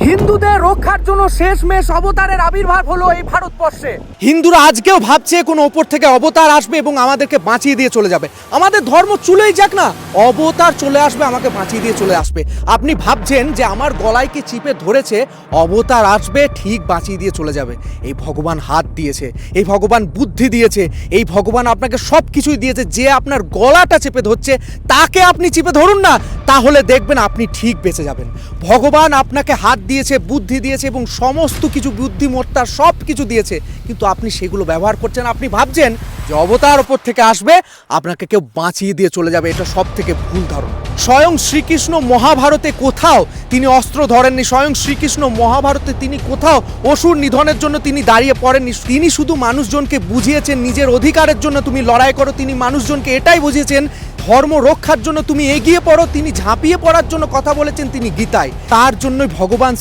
হিন্দুদের রক্ষার জন্য শেষমেশ অবতারের আবির্ভাব হলো এই ভারতবর্ষে। হিন্দুরা আজকেও ভাবছে কোনো ওপর থেকে অবতার আসবে এবং আমাদেরকে বাঁচিয়ে দিয়ে চলে যাবে। আমাদের ধর্ম চলেই যাক না, অবতার চলে আসবে, আমাকে বাঁচিয়ে দিয়ে চলে আসবে। আপনি ভাবছেন যে আমার গলায় কি চিপে ধরেছে, অবতার আসবে, ঠিক বাঁচিয়ে দিয়ে চলে যাবে। এই ভগবান হাত দিয়েছে, এই ভগবান বুদ্ধি দিয়েছে, এই ভগবান আপনাকে সব কিছুই দিয়েছে। যে আপনার গলাটা চেপে ধরছে তাকে আপনি চিপে ধরুন না, তাহলে দেখবেন আপনি ঠিক বেঁচে যাবেন। ভগবান আপনাকে হাত দিয়েছে, বুদ্ধি দিয়েছে এবং সমস্ত কিছু বুদ্ধিমত্তা সব কিছু দিয়েছে, কিন্তু আপনি সেগুলো ব্যবহার করছেন। আপনি ভাবছেন যে অবতার ওপর থেকে আসবে, আপনাকে কেউ বাঁচিয়ে দিয়ে চলে যাবে। এটা সব থেকে ভুল ধারণা। স্বয়ং শ্রীকৃষ্ণ মহাভারতে কোথাও তিনি অস্ত্র ধরেননি। স্বয়ং শ্রীকৃষ্ণ মহাভারতে তিনি কোথাও অসুর নিধনের জন্য তিনি দাঁড়িয়ে পড়েননি। তিনি শুধু মানুষজনকে বুঝিয়েছেন নিজের অধিকারের জন্য তুমি লড়াই করো। তিনি মানুষজনকে এটাই বুঝিয়েছেন ধর্ম রক্ষার জন্য তুমি এগিয়ে পড়ো। তিনি ঝাঁপিয়ে পড়ার জন্য কথা বলেছেন তিনি গীতায়। তার জন্যই ভগবান